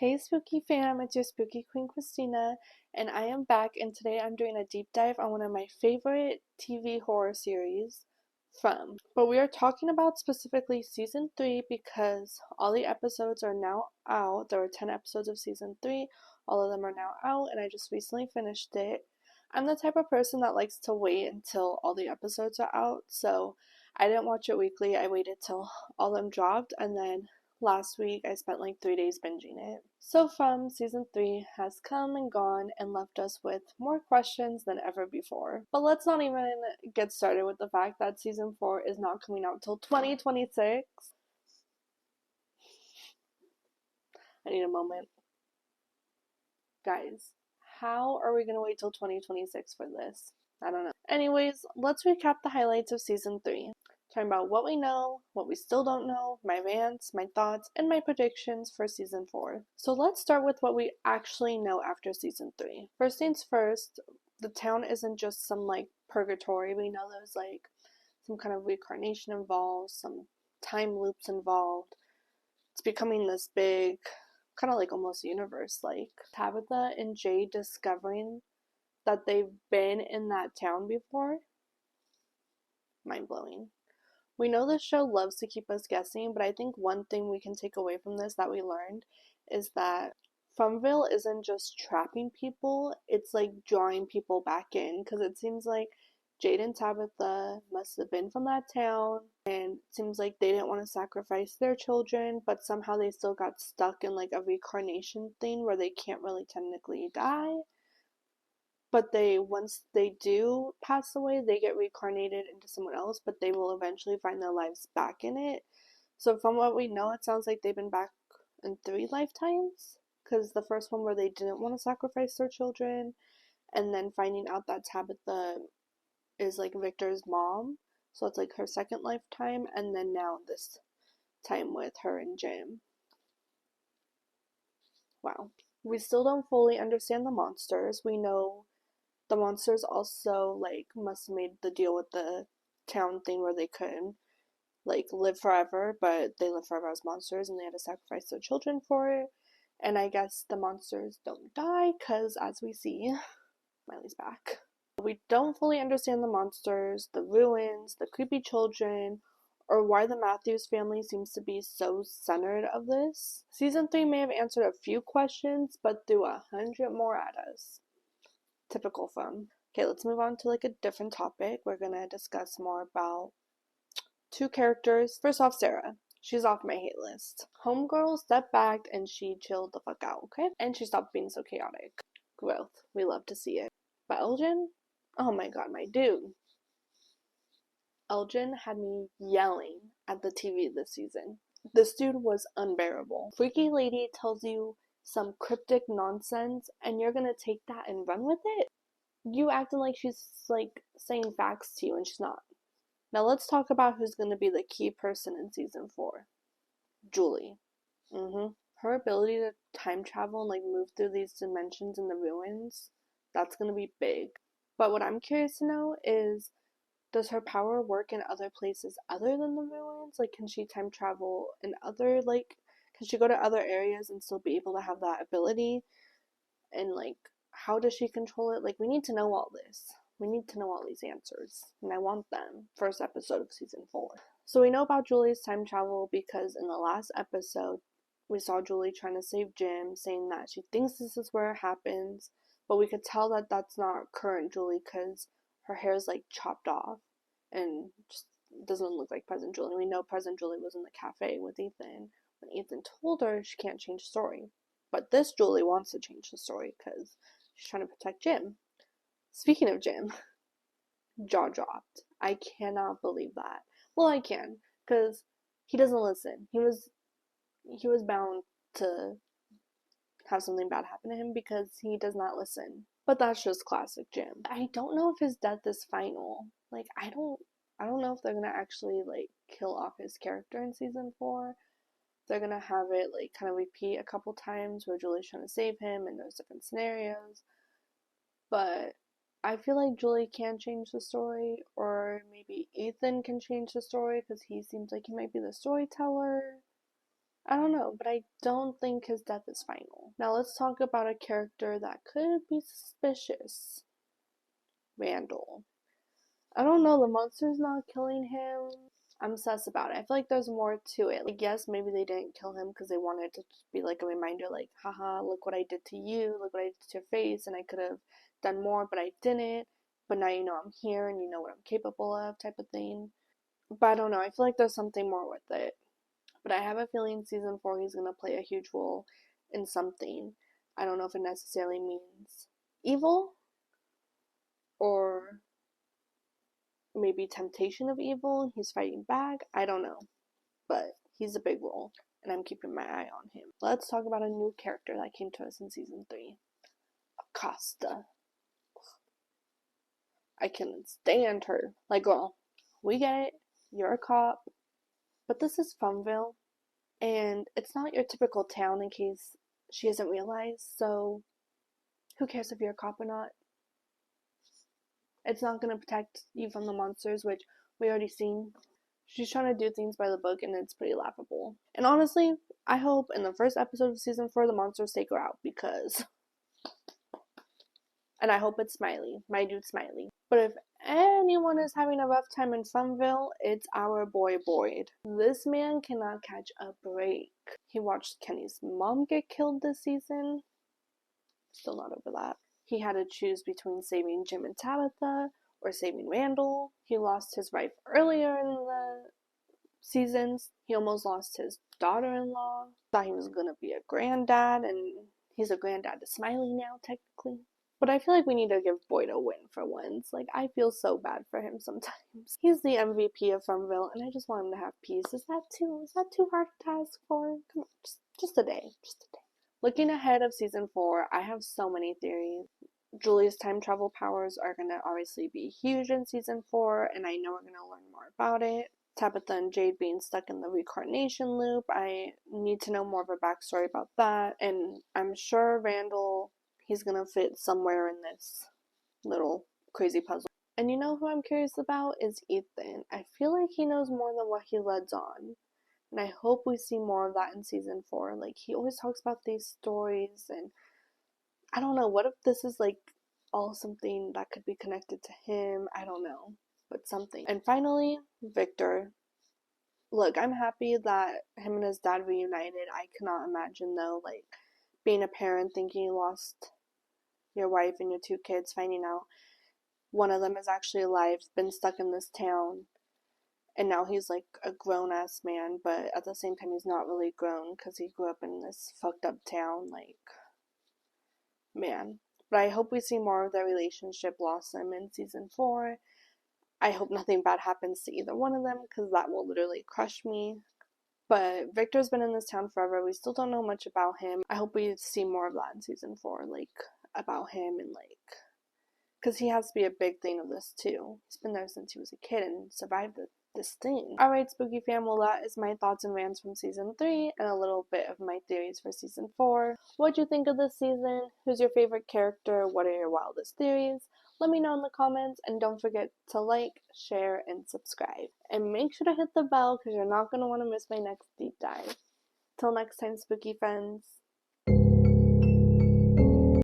Hey Spooky fam, it's your Spooky Queen Christina, and I am back, and today I'm doing a deep dive on one of my favorite TV horror series, From. But we are talking about specifically season 3 because all the episodes are now out. There were 10 episodes of season 3, all of them are now out, and I just recently finished it. I'm the type of person that likes to wait until all the episodes are out, so I didn't watch it weekly. I waited till all of them dropped, and then last week I spent like 3 days binging it. So From season 3 has come and gone and left us with more questions than ever before. But let's not even get started with the fact that season 4 is not coming out till 2026. I need a moment. Guys, how are we gonna wait till 2026 for this? I don't know. Anyways, let's recap the highlights of season 3. Talking about what we know, what we still don't know, my rants, my thoughts, and my predictions for season 4. So let's start with what we actually know after season 3. First things first, the town isn't just some like purgatory. We know there's like some kind of reincarnation involved, some time loops involved. It's becoming this big, kind of like almost universe. Like Tabitha and Jay discovering that they've been in that town before. Mind blowing. We know this show loves to keep us guessing, but I think one thing we can take away from this that we learned is that Fromville isn't just trapping people, it's like drawing people back in, because it seems like Jade and Tabitha must have been from that town, and it seems like they didn't want to sacrifice their children, but somehow they still got stuck in like a reincarnation thing where they can't really technically die. But once they do pass away, they get reincarnated into someone else, but they will eventually find their lives back in it. So from what we know, it sounds like they've been back in 3 lifetimes, because the first one where they didn't want to sacrifice their children, and then finding out that Tabitha is like Victor's mom, so it's like her second lifetime, and then now this time with her and Jim. Wow. We still don't fully understand the monsters. We know the monsters also like must have made the deal with the town thing where they couldn't like live forever, but they live forever as monsters and they had to sacrifice their children for it. And I guess the monsters don't die because, as we see, Miley's back. We don't fully understand the monsters, the ruins, the creepy children, or why the Matthews family seems to be so centered of this. Season 3 may have answered a few questions, but threw 100 more at us. Typical From. Okay, let's move on to like a different topic. We're gonna discuss more about 2 characters. First off, Sarah. She's off my hate list. Homegirl stepped back and she chilled the fuck out, okay? And she stopped being so chaotic. Growth. We love to see it. But Elgin? Oh my god, my dude. Elgin had me yelling at the TV this season. This dude was unbearable. Freaky lady tells you some cryptic nonsense and you're gonna take that and run with it? You acting like she's like saying facts to you and she's not. Now let's talk about who's gonna be the key person in season 4. Julie. Her ability to time travel and like move through these dimensions in the ruins, that's gonna be big. But what I'm curious to know is, does her power work in other places other than the ruins? Like, can she time travel in other, like, can she go to other areas and still be able to have that ability? And, like, how does she control it? Like, we need to know all this. We need to know all these answers. And I want them. First episode of season 4. So we know about Julie's time travel because in the last episode, we saw Julie trying to save Jim, saying that she thinks this is where it happens. But we could tell that that's not current Julie because her hair is like chopped off and just doesn't look like present Julie. We know present Julie was in the cafe with Ethan when Ethan told her she can't change the story. But this Julie wants to change the story because she's trying to protect Jim. Speaking of Jim, jaw dropped. I cannot believe that. Well, I can, because he doesn't listen. He was bound to have something bad happen to him because he does not listen. But that's just classic Jim. I don't know if his death is final. Like, I don't know if they're gonna actually like kill off his character in season 4. They're gonna have it like kind of repeat a couple times where Julie's trying to save him and there's different scenarios. But I feel like Julie can change the story, or maybe Ethan can change the story because he seems like he might be the storyteller. I don't know, but I don't think his death is final. Now let's talk about a character that could be suspicious. Randall. I don't know, the monster's not killing him. I'm sus about it. I feel like there's more to it. Like, yes, maybe they didn't kill him because they wanted to just be like a reminder, like, haha, look what I did to you, look what I did to your face, and I could have done more, but I didn't. But now you know I'm here and you know what I'm capable of, type of thing. But I don't know, I feel like there's something more with it. But I have a feeling season 4 he's gonna play a huge role in something. I don't know if it necessarily means evil or maybe temptation of evil. He's fighting back. I don't know. But he's a big role, and I'm keeping my eye on him. Let's talk about a new character that came to us in season 3. Acosta. I can't stand her. Like, girl, we get it. You're a cop. But this is Fromville, and it's not your typical town in case she hasn't realized, so who cares if you're a cop or not? It's not going to protect you from the monsters, which we already seen. She's trying to do things by the book, and it's pretty laughable. And honestly, I hope in the first episode of season 4 the monsters take her out, because... And I hope it's Smiley, my dude Smiley. But if anyone is having a rough time in Fromville, it's our boy Boyd. This man cannot catch a break. He watched Kenny's mom get killed this season. Still not over that. He had to choose between saving Jim and Tabitha or saving Randall. He lost his wife earlier in the seasons. He almost lost his daughter-in-law. Thought he was gonna be a granddad, and he's a granddad to Smiley now, technically. But I feel like we need to give Boyd a win for once. Like, I feel so bad for him sometimes. He's the MVP of Fromville, and I just want him to have peace. Is that too hard to ask for? Come on, just a day. Just a day. Looking ahead of season 4, I have so many theories. Julie's time travel powers are going to obviously be huge in season 4, and I know we're going to learn more about it. Tabitha and Jade being stuck in the reincarnation loop, I need to know more of a backstory about that, and I'm sure Randall, he's going to fit somewhere in this little crazy puzzle. And you know who I'm curious about is Ethan. I feel like he knows more than what he lets on. And I hope we see more of that in season 4. Like, he always talks about these stories, and I don't know, what if this is like all something that could be connected to him? I don't know, but something. And finally, Victor. Look, I'm happy that him and his dad reunited. I cannot imagine though, like, being a parent thinking you lost your wife and your 2 kids, finding out one of them is actually alive, been stuck in this town. And now he's like a grown-ass man, but at the same time he's not really grown because he grew up in this fucked up town. Like, man. But I hope we see more of their relationship blossom in season 4. I hope nothing bad happens to either one of them because that will literally crush me. But Victor's been in this town forever. We still don't know much about him. I hope we see more of that in season 4, like, about him and, like, because he has to be a big thing of this too. He's been there since he was a kid and survived this thing. Alright, Spooky Fam, well, that is my thoughts and rants from season 3 and a little bit of my theories for season 4. What'd you think of this season? Who's your favorite character? What are your wildest theories? Let me know in the comments, and don't forget to like, share, and subscribe. And make sure to hit the bell because you're not going to want to miss my next deep dive. Till next time, spooky friends.